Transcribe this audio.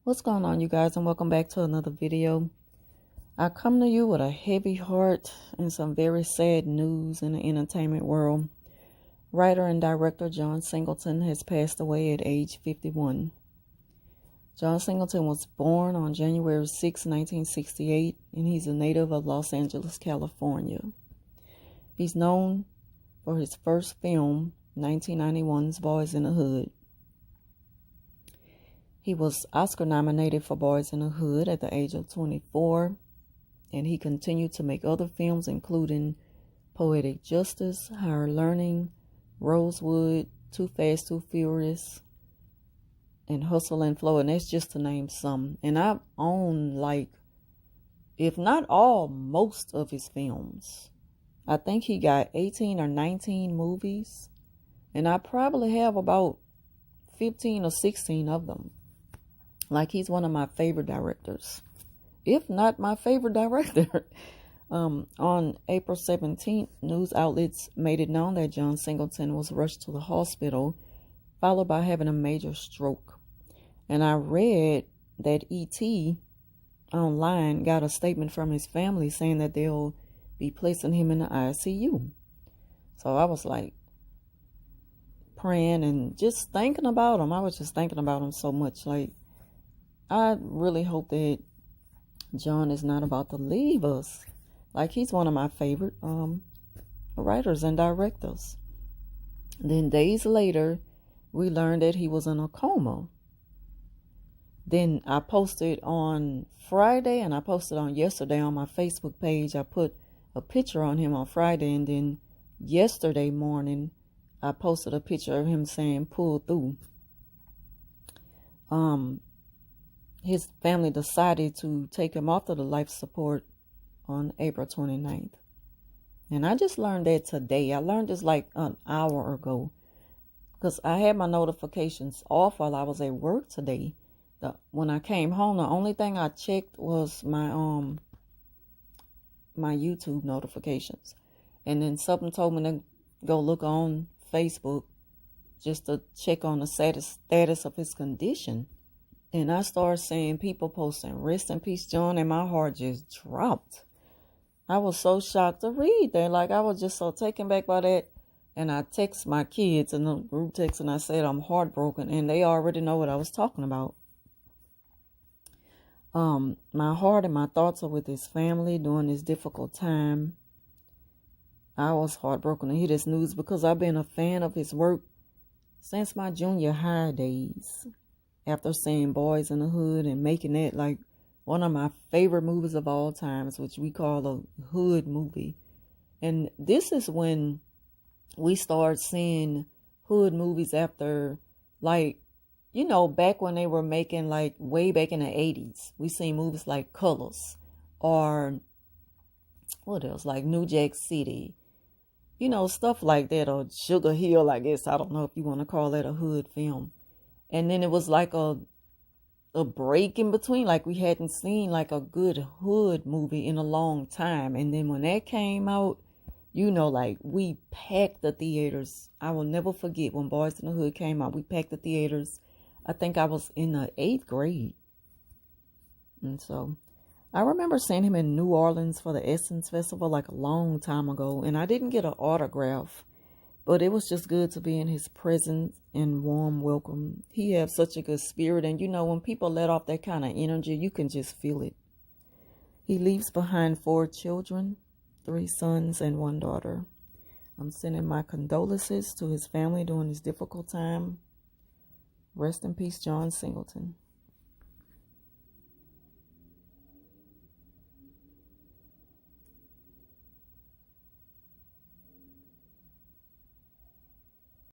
What's going on, you guys, and welcome back to another video. I come to you with a heavy heart and some very sad news in the entertainment world. Writer and director John Singleton has passed away at age 51. John Singleton was born on January 6, 1968, and he's a native of Los Angeles, California. He's known for his first film, 1991's Boys in the Hood. He was Oscar nominated for Boys in the Hood at the age of 24, and he continued to make other films including Poetic Justice, Higher Learning, Rosewood, Too Fast, Too Furious, and Hustle and Flow, and that's just to name some. And I own, if not all, most of his films. I think he got 18 or 19 movies, and I probably have about 15 or 16 of them. He's one of my favorite directors, if not my favorite director. On April 17th, news outlets made it known that John Singleton was rushed to the hospital, followed by having a major stroke. And I read that E.T. online got a statement from his family saying that they'll be placing him in the ICU. So I was praying and just thinking about him. I was just thinking about him so much. I really hope that John is not about to leave us. He's one of my favorite writers and directors. Then days later, we learned that he was in a coma. Then I posted on Friday and I posted on yesterday on my Facebook page. I put a picture on him on Friday, and then yesterday morning I posted a picture of him saying pull through. His family decided to take him off of the life support on April 29th. And I just learned that today. I learned this an hour ago, because I had my notifications off while I was at work today. When I came home, the only thing I checked was my YouTube notifications. And then something told me to go look on Facebook just to check on the status of his condition. And I started seeing people posting, "Rest in peace, John," and my heart just dropped. I was so shocked to read that. I was just so taken back by that. And I text my kids in the group text and I said I'm heartbroken, and they already know what I was talking about. My heart and my thoughts are with his family during this difficult time. I was heartbroken to hear this news because I've been a fan of his work since my junior high days. After seeing Boys in the Hood and making that one of my favorite movies of all times, which we call a hood movie. And this is when we start seeing hood movies after, back when they were making, way back in the 80s. We seen movies like Colors, or what else, New Jack City, stuff like that, or Sugar Hill, I guess. I don't know if you want to call that a hood film. And then it was a break in between. We hadn't seen a good hood movie in a long time. And then when that came out, we packed the theaters. I will never forget when Boys in the Hood came out. We packed the theaters. I think I was in the 8th grade. And so I remember seeing him in New Orleans for the Essence Festival a long time ago. And I didn't get an autograph, but it was just good to be in his presence and warm welcome. He has such a good spirit. And when people let off that kind of energy, you can just feel it. He leaves behind 4 children, 3 sons and 1 daughter. I'm sending my condolences to his family during this difficult time. Rest in peace, John Singleton.